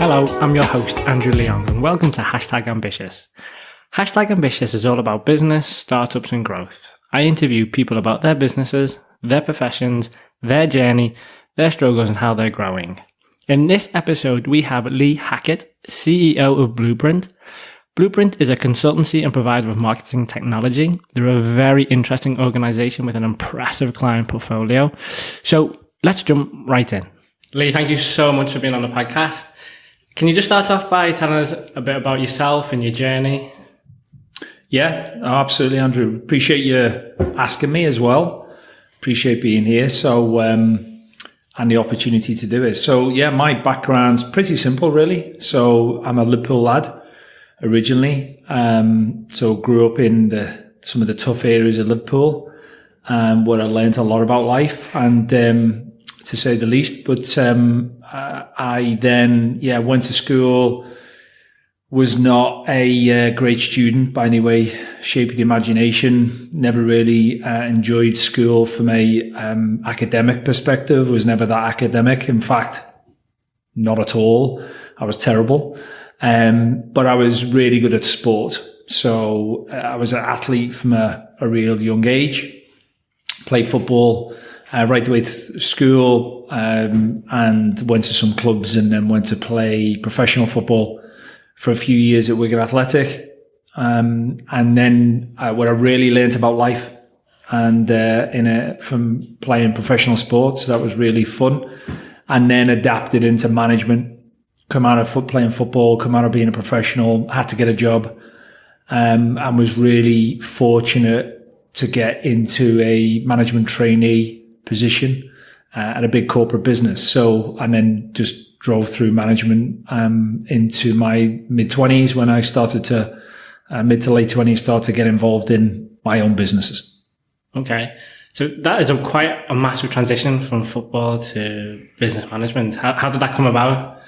Hello, I'm your host, Andrew Leong, and welcome to #Ambitious. #Ambitious is all about business, startups, and growth. I interview people about their businesses, their professions, their journey, their struggles, and how they're growing. In this episode, we have Lee Hackett, CEO of Bluprint. Bluprint is a consultancy and provider of marketing technology. They're a very interesting organization with an impressive client portfolio. So let's jump right in. Lee, thank you so much for being on the podcast. Can you just start off by telling us a bit about yourself and your journey? Yeah, absolutely, Andrew. Appreciate you asking me as well. Appreciate being here. So, and the opportunity to do it. So yeah, my background's pretty simple, really. So I'm a Liverpool lad originally. So grew up in some of the tough areas of Liverpool, where I learned a lot about life and, to say the least. But, I then, went to school, was not a great student by any way, shape of the imagination, never really enjoyed school from a academic perspective, was never that academic. In fact, not at all. I was terrible. But I was really good at sport. So I was an athlete from a real young age, played football right the way through school, and went to some clubs and then went to play professional football for a few years at Wigan Athletic. And then what I really learned about life and from playing professional sports, so that was really fun. And then adapted into management, come out of playing football, come out of being a professional, had to get a job, and was really fortunate to get into a management trainee position at a big corporate business. So, and then just drove through management into my mid-20s when I started to, mid to late 20s, start to get involved in my own businesses. Okay. So that is quite a massive transition from football to business management. How did that come about?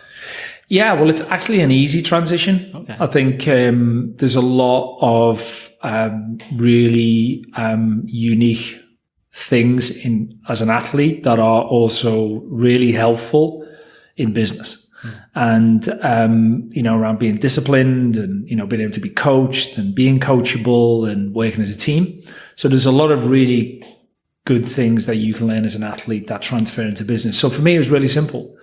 Yeah, well, it's actually an easy transition. Okay. I think there's a lot of really unique things as an athlete that are also really helpful in business. And, around being disciplined and, being able to be coached and being coachable and working as a team. So there's a lot of really good things that you can learn as an athlete that transfer into business. So for me, it was really simple.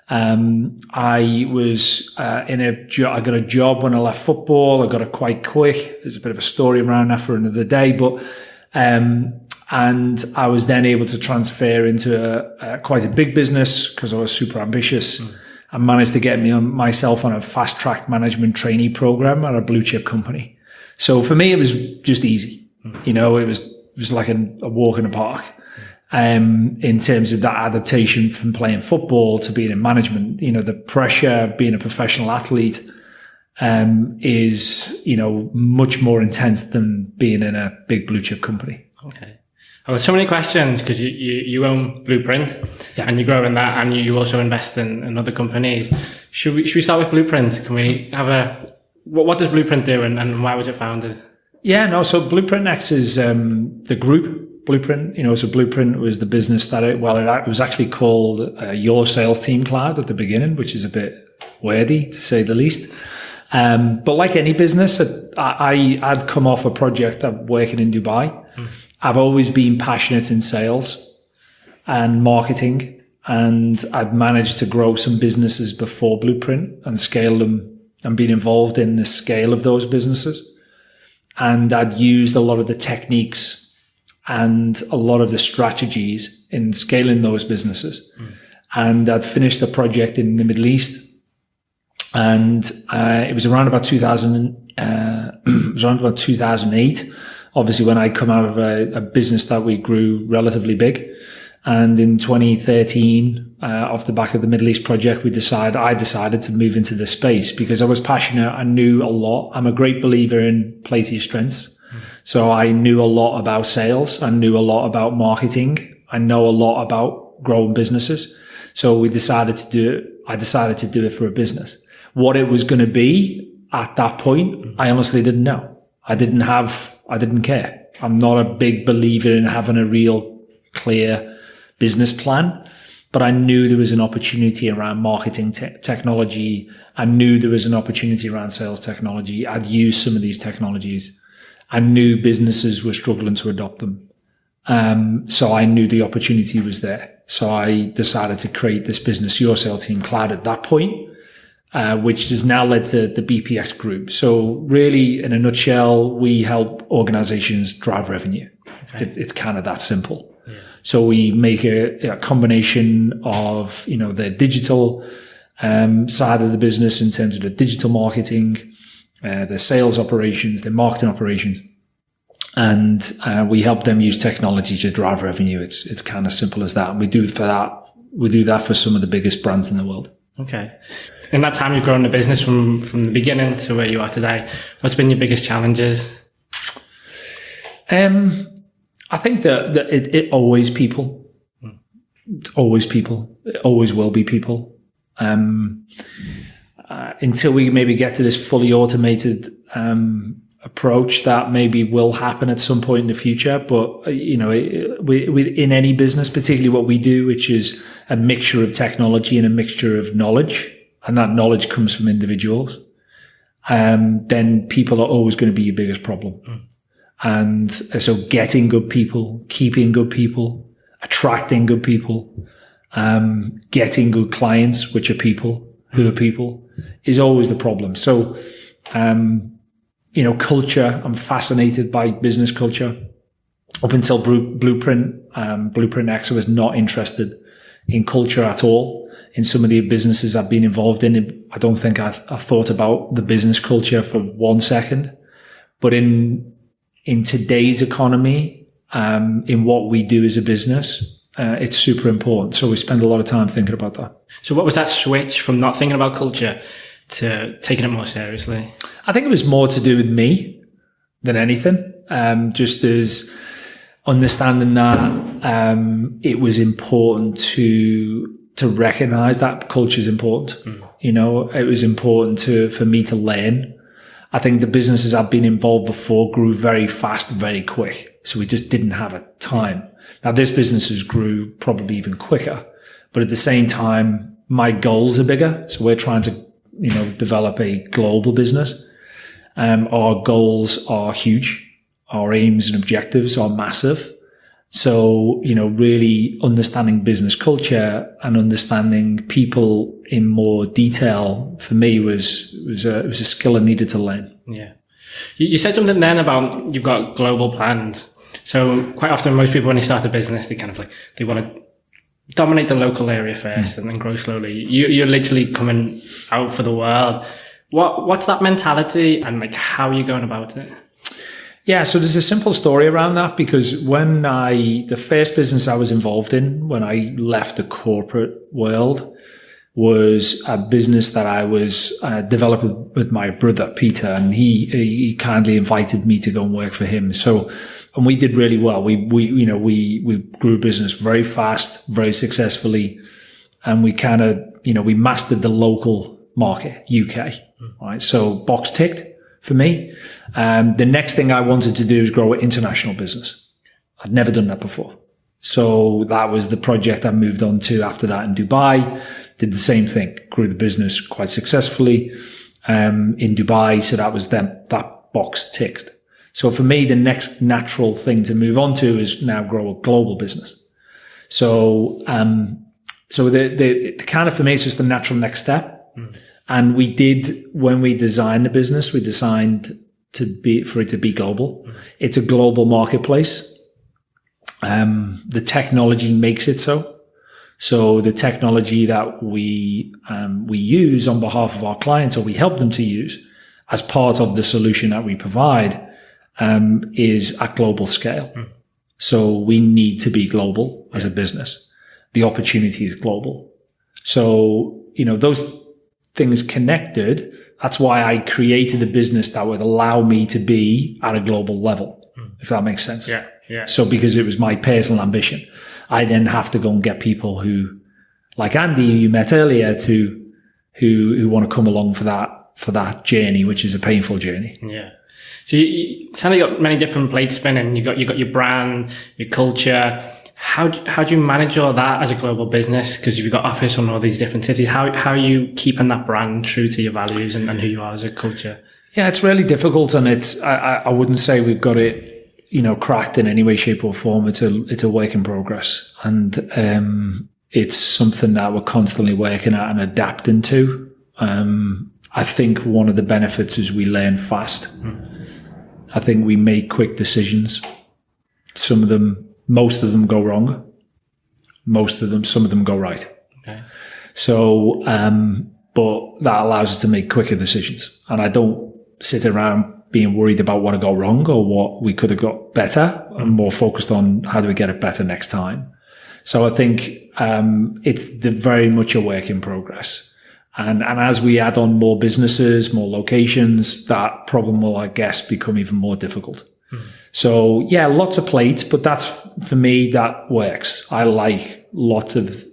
I was, I got a job when I left football. I got it quite quick. There's a bit of a story around that for another day, but, and I was then able to transfer into quite a big business because I was super ambitious. I managed to get myself on a fast track management trainee program at a blue chip company. So for me, it was just easy. It was like a walk in the park. In terms of that adaptation from playing football to being in management, the pressure of being a professional athlete, is, much more intense than being in a big blue chip company. Okay. I've got so many questions because you own Bluprint, and you grow in that, and you also invest in other companies. Should we start with Bluprint? Can we have what does Bluprint do and why was it founded? Yeah, no, so Bluprint X is, the group Bluprint, so Bluprint was the business that it was actually called Your Sales Team Cloud at the beginning, which is a bit wordy to say the least. But like any business, I'd come off a project of working in Dubai. I've always been passionate in sales and marketing, and I'd managed to grow some businesses before Bluprint and scale them and been involved in the scale of those businesses. And I'd used a lot of the techniques and a lot of the strategies in scaling those businesses. And I'd finished a project in the Middle East, and it was around about 2008. Obviously, when I come out of a business that we grew relatively big. And in 2013, off the back of the Middle East project, I decided to move into this space because I was passionate. I knew a lot. I'm a great believer in play to your strengths. So I knew a lot about sales. I knew a lot about marketing. I know a lot about growing businesses. So I decided to do it for a business. What it was going to be at that point, I honestly didn't know. I didn't care. I'm not a big believer in having a real clear business plan. but I knew there was an opportunity around marketing technology. I knew there was an opportunity around sales technology. I'd used some of these technologies. I knew businesses were struggling to adopt them. So I knew the opportunity was there. So I decided to create this Business Your Sale Team Cloud at that point, which has now led to the BPX group. So really, in a nutshell, we help organizations drive revenue. Okay. It's kind of that simple. Yeah. So we make a combination of, the digital side of the business in terms of the digital marketing, the sales operations, the marketing operations. And we help them use technology to drive revenue. It's kind of simple as that. And we do that for some of the biggest brands in the world. Okay. In that time, you've grown the business from the beginning to where you are today. What's been your biggest challenges? I think that it always people. It's always people. It always will be people. Until we maybe get to this fully automated approach, that maybe will happen at some point in the future. But, in any business, particularly what we do, which is a mixture of technology and a mixture of knowledge, and that knowledge comes from individuals, then people are always going to be your biggest problem. And so getting good people, keeping good people, attracting good people, getting good clients, which are people, who are people, is always the problem. So, culture, I'm fascinated by business culture. Up until Bluprint, Bluprint X, I was not interested in culture at all. In some of the businesses I've been involved in, I don't think I thought about the business culture for 1 second. But in today's economy, in what we do as a business, it's super important. So we spend a lot of time thinking about that. So what was that switch from not thinking about culture to taking it more seriously? I think it was more to do with me than anything. Just as understanding that it was important to recognize that culture is important. It was important for me to learn. I think the businesses I've been involved before grew very fast, very quick. So we just didn't have a time. Now this business grew probably even quicker, but at the same time, my goals are bigger. So we're trying to, develop a global business. Our goals are huge. Our aims and objectives are massive. So, really understanding business culture and understanding people in more detail for me was a skill I needed to learn. Yeah. You said something then about you've got global plans. So quite often most people when they start a business, they kind of they want to dominate the local area first and then grow slowly. You're literally coming out for the world. What's that mentality and how are you going about it? Yeah, so there's a simple story around that because the first business I was involved in when I left the corporate world was a business that I was developing with my brother, Peter, and he kindly invited me to go and work for him. So, and we did really well. We grew business very fast, very successfully, and we kind of, we mastered the local market, UK, right? So box ticked for me. The next thing I wanted to do is grow an international business. I'd never done that before. So that was the project I moved on to after that in Dubai. Did the same thing, grew the business quite successfully in Dubai. So that was that box ticked. So for me, the next natural thing to move on to is now grow a global business. So the kind of for me, it's just the natural next step. And we did, when we designed the business, we designed for it to be global. It's a global marketplace. The technology makes it so. So the technology that we use on behalf of our clients, or we help them to use as part of the solution that we provide, is at global scale. So we need to be global as a business. The opportunity is global. So, those things connected. That's why I created a business that would allow me to be at a global level, if that makes sense. Yeah. Yeah. So because it was my personal ambition, I then have to go and get people who, like Andy, who you met earlier, who want to come along for that journey, which is a painful journey. Yeah. So you sound like you got many different plates spinning. You got your brand, your culture. How do you manage all that as a global business? Because you've got office in all these different cities. How are you keeping that brand true to your values and who you are as a culture? Yeah, it's really difficult, and I wouldn't say we've got it, cracked in any way, shape, or form. It's a work in progress, and it's something that we're constantly working at and adapting to. I think one of the benefits is we learn fast. I think we make quick decisions. Most of them go wrong. Some of them go right. Okay. So, but that allows us to make quicker decisions. And I don't sit around being worried about what I got wrong or what we could have got better. I'm more focused on how do we get it better next time. So I think, it's very much a work in progress. And as we add on more businesses, more locations, that problem will, I guess, become even more difficult. So yeah, lots of plates, but that's, for me, that works. I like lots of,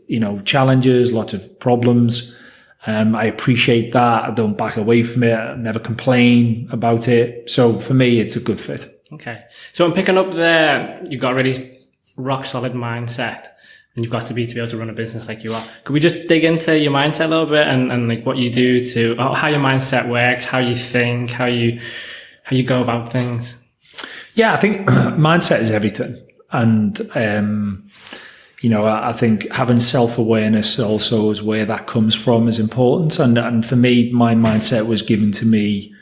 challenges, lots of problems. I appreciate that. I don't back away from it. I never complain about it. So for me, it's a good fit. Okay. So I'm picking up there. You've got a really rock solid mindset, and you've got to be able to run a business like you are. Could we just dig into your mindset a little bit and like what you do how your mindset works, how you think, how you go about things? Yeah, I think mindset is everything. And, I think having self-awareness also is where that comes from is important. And for me, my mindset was given to me,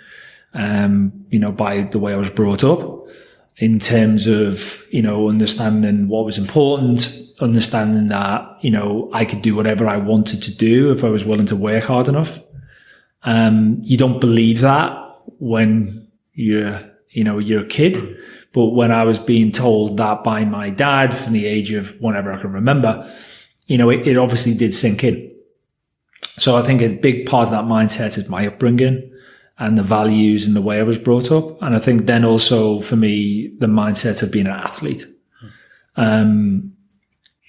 by the way I was brought up in terms of, understanding what was important, understanding that, I could do whatever I wanted to do if I was willing to work hard enough. You don't believe that when you're a kid. But when I was being told that by my dad from the age of whenever I can remember, it obviously did sink in. So I think a big part of that mindset is my upbringing and the values and the way I was brought up. And I think then also for me, the mindset of being an athlete.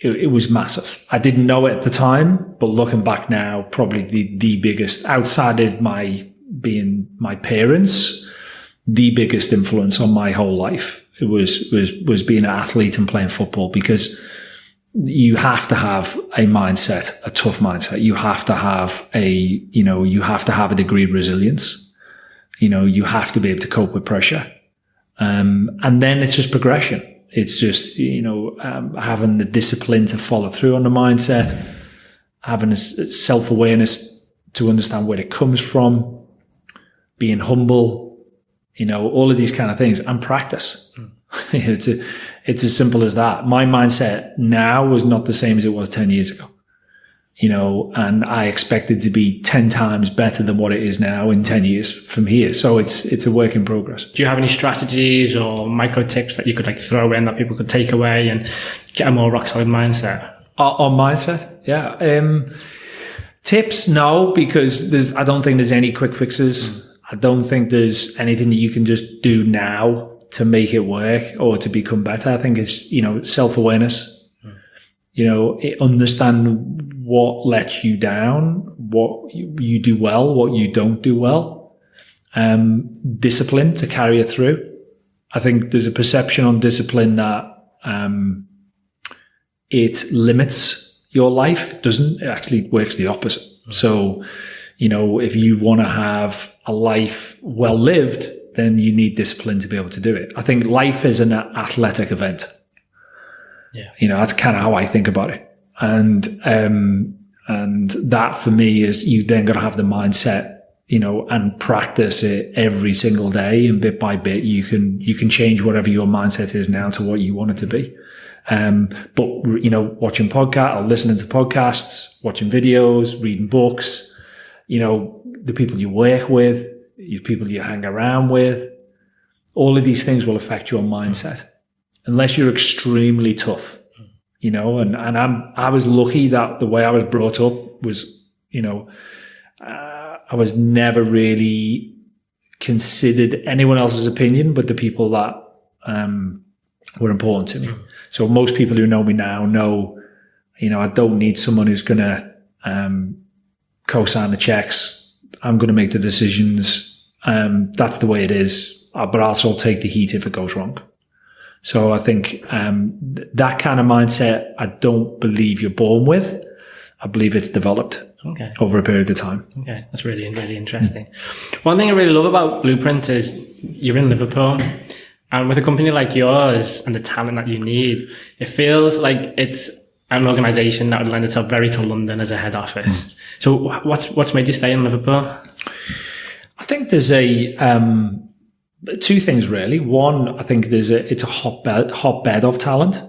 It was massive. I didn't know it at the time, but looking back now, probably the biggest, outside of my parents, the biggest influence on my whole life. It was being an athlete and playing football, because you have to have a mindset, a tough mindset. You have to have a degree of resilience. You have to be able to cope with pressure. And then it's just progression. It's just, having the discipline to follow through on the mindset, having a self-awareness to understand where it comes from, being humble, all of these kind of things, and practice. It's as simple as that. My mindset now was not the same as it was 10 years ago, and I expected to be 10 times better than what it is now in 10 years from here. So it's a work in progress. Do you have any strategies or micro tips that you could throw in that people could take away and get a more rock solid mindset? On mindset? Yeah. Tips? No, because I don't think there's any quick fixes. I don't think there's anything that you can just do now to make it work or to become better. I think it's, self-awareness, understand what lets you down, what you do well, what you don't do well, discipline to carry it through. I think there's a perception on discipline that, it limits your life. It doesn't. It actually works the opposite. So, if you want to have a life well lived, then you need discipline to be able to do it. I think life is an athletic event. Yeah. That's kind of how I think about it. And that for me is you then got to have the mindset, and practice it every single day, and bit by bit you can change whatever your mindset is now to what you want it to be. But watching podcasts or listening to podcasts, watching videos, reading books, the people you work with, the people you hang around with, all of these things will affect your mindset unless you're extremely tough, and I was lucky that the way I was brought up was, I was never really considered anyone else's opinion, but the people that, were important to me. So most people who know me now know, I don't need someone who's going to, co-sign the checks. I'm going to make the decisions. That's the way it is. But I'll also take the heat if it goes wrong. So I think that kind of mindset, I don't believe you're born with. I believe it's developed over a period of time. Okay, that's really, really interesting. One thing I really love about Bluprint is you're in Liverpool, and with a company like yours and the talent that you need, it feels like it's an organisation that would lend itself very to London as a head office. So what's made you stay in Liverpool? I think there's two things really. One, I think it's a hotbed of talent,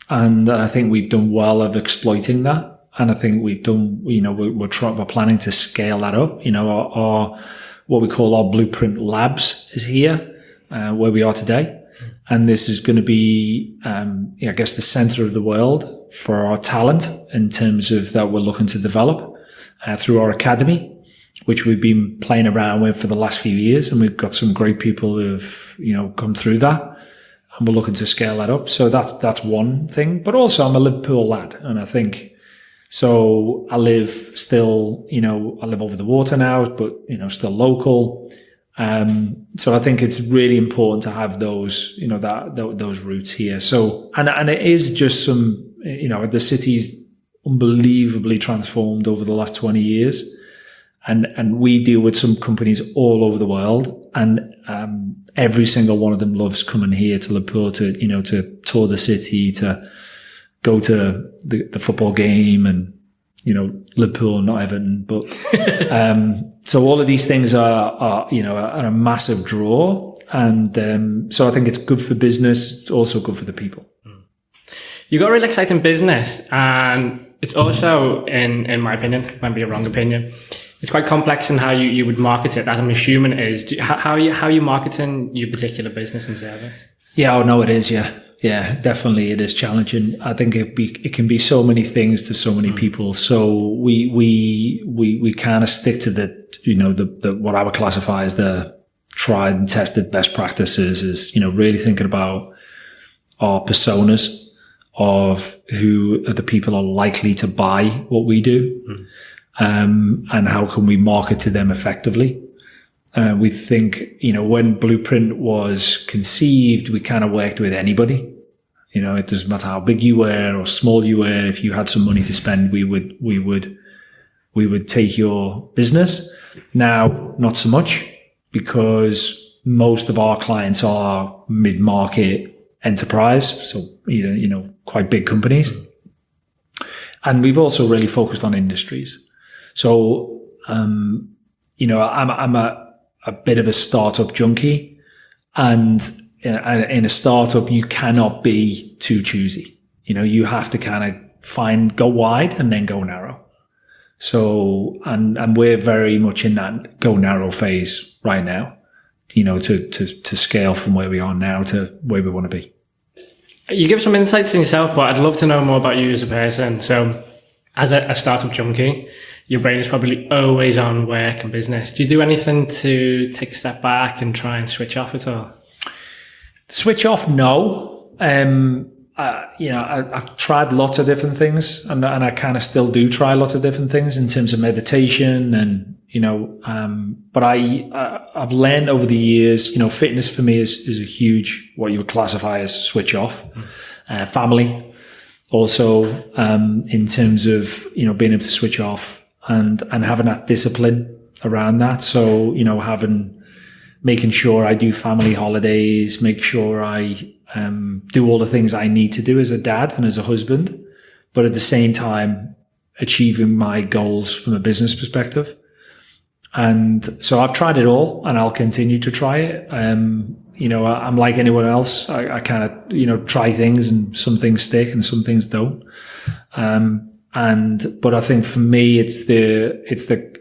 and I think we've done well of exploiting that. And I think we've done, we're planning to scale that up. Our what we call our Bluprint Labs is here, where we are today. And this is going to be, I guess, the center of the world for our talent in terms of that we're looking to develop through our academy, which we've been playing around with for the last few years. And we've got some great people who've, come through that. And we're looking to scale that up. So that's one thing. But also I'm a Liverpool lad. And I think, so I live still, I live over the water now, but, still local. So I think it's really important to have those, those roots here. So, and it is just some, the city's unbelievably transformed over the last 20 years. And we deal with some companies all over the world, and, every single one of them loves coming here to Liverpool to tour the city, to go to the football game, and, Liverpool, not Everton, but, so all of these things are a massive draw. And, so I think it's good for business. It's also good for the people. You've got a really exciting business, and it's also, in my opinion, it might be a wrong opinion, it's quite complex in how you would market it, as I'm assuming it is. How are you marketing your particular business and service? Yeah, no, it is. Yeah. Yeah, definitely. It is challenging. I think it can be so many things to so many people. So we kind of stick to the what I would classify as the tried and tested best practices, is, really thinking about our personas of who are the people are likely to buy what we do. And how can we market to them effectively? We think, when Bluprint was conceived, we kind of worked with anybody. It doesn't matter how big you were or small you were. If you had some money to spend, we would take your business. Now, not so much, because most of our clients are mid-market enterprise. So, quite big companies. And we've also really focused on industries. So, I'm a bit of a startup junkie, and in a startup, you cannot be too choosy. You have to kind of go wide and then go narrow. So, and we're very much in that go narrow phase right now, to scale from where we are now to where we want to be. You give some insights in yourself, but I'd love to know more about you as a person. So, as a startup junkie, your brain is probably always on work and business. Do you do anything to take a step back and try and switch off at all? Switch off? No. I've tried lots of different things, and I kind of still do try lots of different things in terms of meditation, and, but I've learned over the years, fitness for me is a huge, what you would classify as switch off. Family also, in terms of, being able to switch off and having that discipline around that. So, making sure I do family holidays, make sure I do all the things I need to do as a dad and as a husband, but at the same time, achieving my goals from a business perspective. And so I've tried it all, and I'll continue to try it. I'm like anyone else. I kind of, try things, and some things stick and some things don't. But I think for me, it's the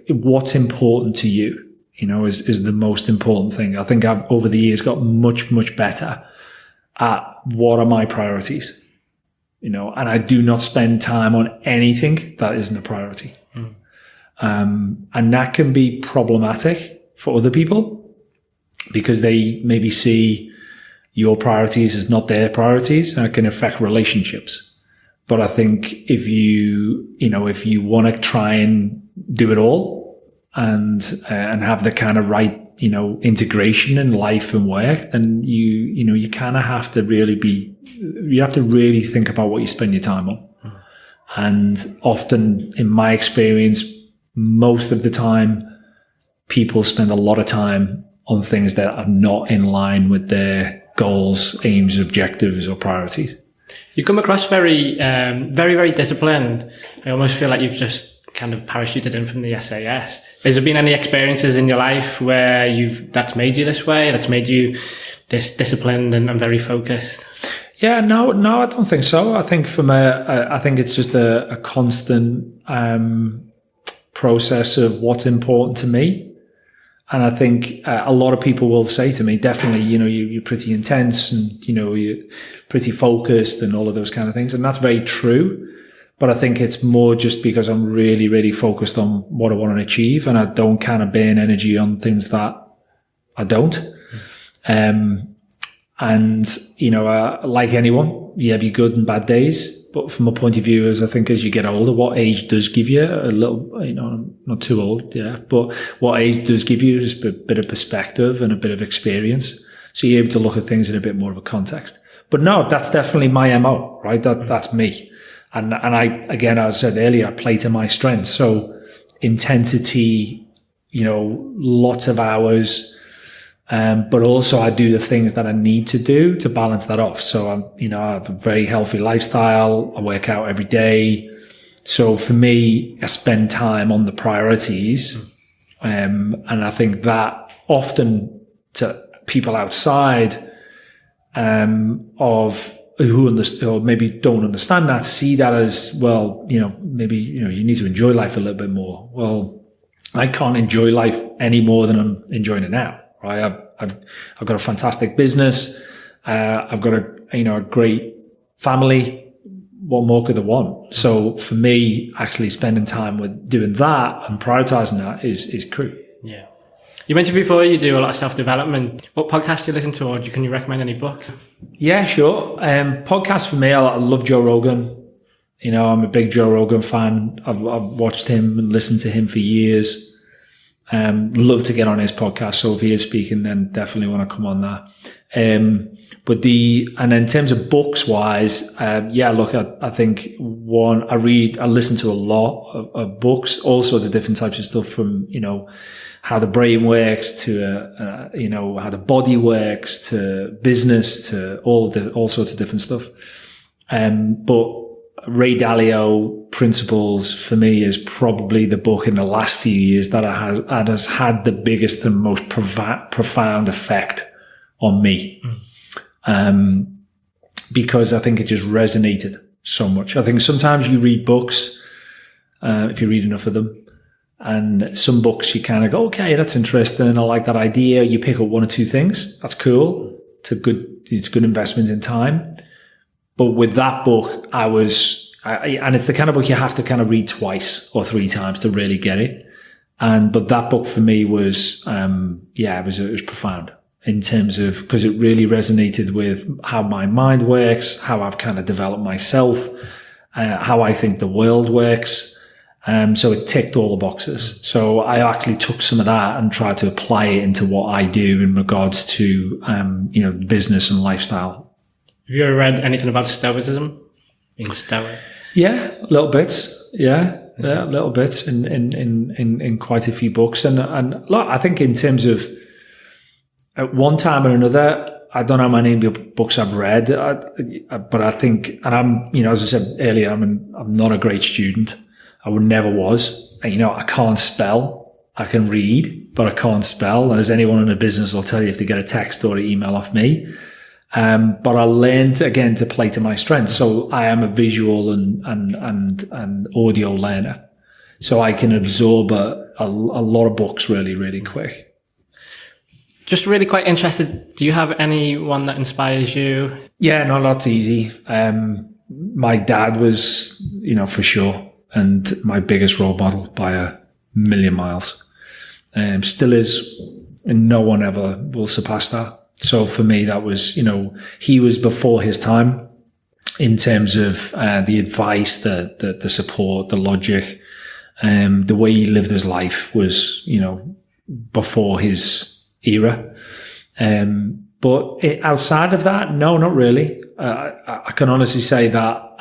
what's important to you, is the most important thing. I think I've over the years got much, much better at what are my priorities, and I do not spend time on anything that isn't a priority. And that can be problematic for other people, because they maybe see your priorities as not their priorities, and it can affect relationships. But I think if you want to try and do it all and have the kind of right integration in life and work, then you kind of have to you have to really think about what you spend your time on. And often, in my experience, most of the time, people spend a lot of time on things that are not in line with their goals, aims, objectives, or priorities. You come across very, very disciplined. I almost feel like you've just kind of parachuted in from the SAS. Has there been any experiences in your life where that's made you this way, that's made you this disciplined and very focused? Yeah, no, I don't think so. I think I think it's just a constant process of what's important to me. And I think a lot of people will say to me, definitely, you're pretty intense and, you're pretty focused and all of those kind of things. And that's very true. But I think it's more just because I'm really, really focused on what I want to achieve, and I don't kind of burn energy on things that I don't. Like anyone, you have your good and bad days. But from a point of view, as you get older, what age does give you a little, not too old, yeah, but what age does give you is a bit of perspective and a bit of experience. So you're able to look at things in a bit more of a context. But no, that's definitely my MO, right? That's me. And I, again, as I said earlier, I play to my strengths. So intensity, lots of hours, but also I do the things that I need to do to balance that off. So I have a very healthy lifestyle. I work out every day. So for me, I spend time on the priorities. And I think that often to people outside, or maybe don't understand that, see that as, well, maybe, you need to enjoy life a little bit more. Well, I can't enjoy life any more than I'm enjoying it now, right? I've got a fantastic business. I've got a great family. What more could I want? So for me, actually spending time with doing that and prioritizing that is crucial. Yeah. You mentioned before you do a lot of self-development. What podcasts do you listen to, or can you recommend any books? Yeah, sure. Podcasts for me, I love Joe Rogan. I'm a big Joe Rogan fan. I've watched him and listened to him for years. Love to get on his podcast. So if he is speaking, then definitely want to come on that. And in terms of books wise, I think I listen to a lot of books, all sorts of different types of stuff, from, how the brain works to, how the body works to business to all sorts of different stuff. But Ray Dalio Principles for me is probably the book in the last few years that has had the biggest and most profound effect on me. Because I think it just resonated so much. I think sometimes you read books, if you read enough of them, and some books you kind of go, okay, that's interesting. I like that idea. You pick up one or two things. That's cool. It's good investment in time. But with that book, and it's the kind of book you have to kind of read twice or three times to really get it. But that book for me was, it was profound in terms of, because it really resonated with how my mind works, how I've kind of developed myself, how I think the world works. So it ticked all the boxes. So I actually took some of that and tried to apply it into what I do in regards to, business and lifestyle. Have you ever read anything about Stoicism? In Stoic? Yeah, little bits. Yeah, little bits in quite a few books. And look, I think in terms of at one time or another, I don't know how many books I've read, but I think, and I'm, as I said earlier, I'm not a great student. I never was. I can't spell. I can read, but I can't spell. And as anyone in a business will tell you, if to get a text or an email off me. But I learned again to play to my strengths. So I am a visual and audio learner. So I can absorb a lot of books really, really quick. Just really quite interested. Do you have anyone that inspires you? Yeah, no, that's easy. My dad was, for sure. And my biggest role model by a million miles. Still is, and no one ever will surpass that. So for me, that was, he was before his time in terms of the advice, the support, the logic, the way he lived his life was, before his era. But outside of that, no, not really. I can honestly say that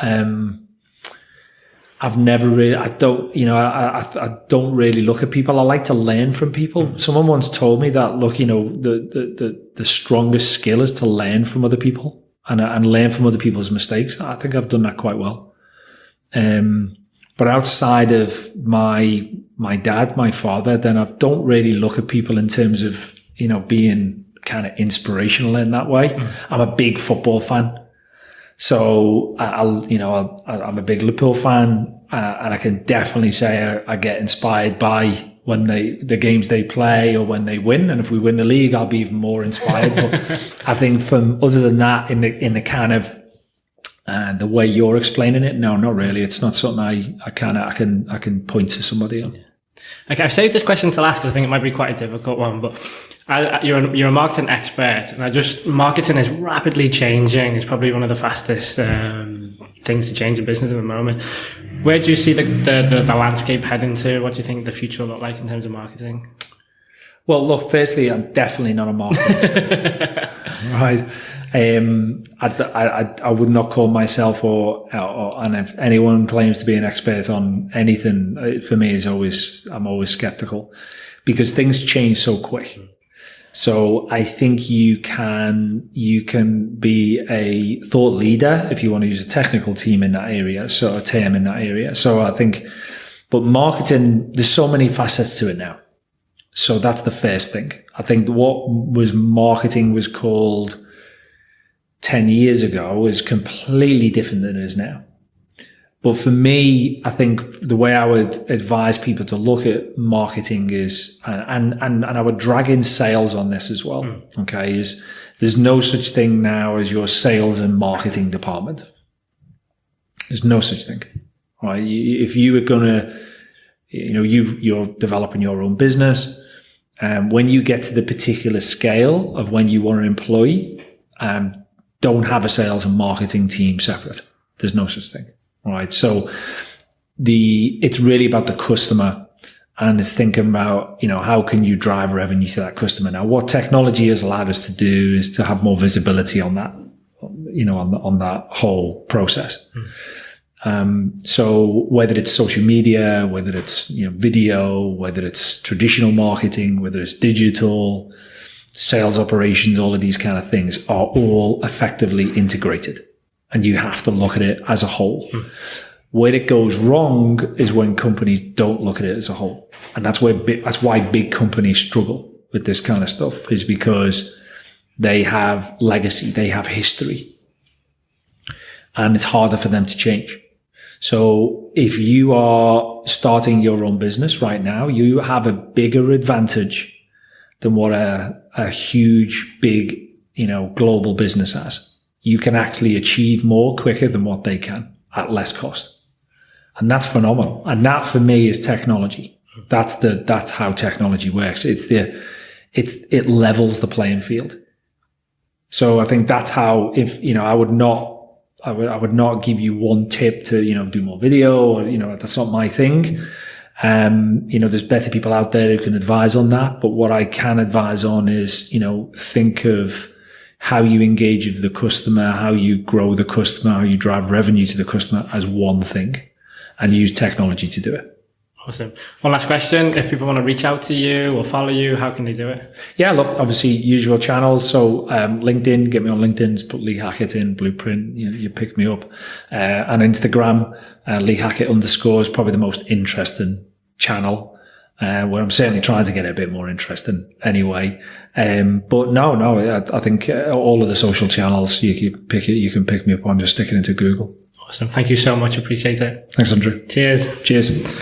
I've never really, I don't really look at people. I like to learn from people. Someone once told me that, look, the strongest skill is to learn from other people and learn from other people's mistakes. I think I've done that quite well. But outside of my dad, my father, then I don't really look at people in terms of, being kind of inspirational in that way. I'm a big football fan. So I'm a big Liverpool fan, and I can definitely say I get inspired by when the games they play or when they win. And if we win the league, I'll be even more inspired. But I think other than that, in the kind of, the way you're explaining it, no, not really. It's not something I can point to somebody on. Okay, I've saved this question to last because I think it might be quite a difficult one, but you're a marketing expert, and marketing is rapidly changing. It's probably one of the fastest things to change in business at the moment. Where do you see the landscape heading to? What do you think the future will look like in terms of marketing? Well, look, firstly, I'm definitely not a marketing expert. Right. I would not call myself and if anyone claims to be an expert on anything, for me I'm always skeptical because things change so quick. So I think you can be a thought leader if you want to use a technical term in that area. So I think, but marketing, there's so many facets to it now. So that's the first thing. I think what was marketing was called 10 years ago is completely different than it is now. But for me, I think the way I would advise people to look at marketing is, and I would drag in sales on this as well. Okay. Is there's no such thing now as your sales and marketing department. There's no such thing. Right. If you were going to, you're developing your own business. When you get to the particular scale of when you want to employ, don't have a sales and marketing team separate. There's no such thing. Right. So it's really about the customer, and it's thinking about, how can you drive revenue to that customer? Now, what technology has allowed us to do is to have more visibility on that, on that whole process. So whether it's social media, whether it's, video, whether it's traditional marketing, whether it's digital, sales operations, all of these kind of things are all effectively integrated. And you have to look at it as a whole. Where it goes wrong is when companies don't look at it as a whole. And that's why big companies struggle with this kind of stuff, is because they have legacy, they have history, and it's harder for them to change. So if you are starting your own business right now, you have a bigger advantage than what a huge, big, global business has. You can actually achieve more quicker than what they can at less cost. And that's phenomenal. And that for me is technology. That's how technology works. It levels the playing field. So I think that's how, I would not give you one tip to, do more video, or, that's not my thing. There's better people out there who can advise on that. But what I can advise on is, think of how you engage with the customer, how you grow the customer, how you drive revenue to the customer as one thing, and use technology to do it. Awesome. One last question. If people want to reach out to you or follow you, how can they do it? Yeah, look, obviously usual channels. So, LinkedIn, get me on LinkedIn, put Lee Hackett in Bluprint, you pick me up. And Instagram, Lee Hackett _ is probably the most interesting channel. Where I'm certainly trying to get it a bit more interesting anyway. But no, I think all of the social channels you can pick me up on, just stick it into Google. Awesome. Thank you so much. Appreciate it. Thanks, Andrew. Cheers. Cheers.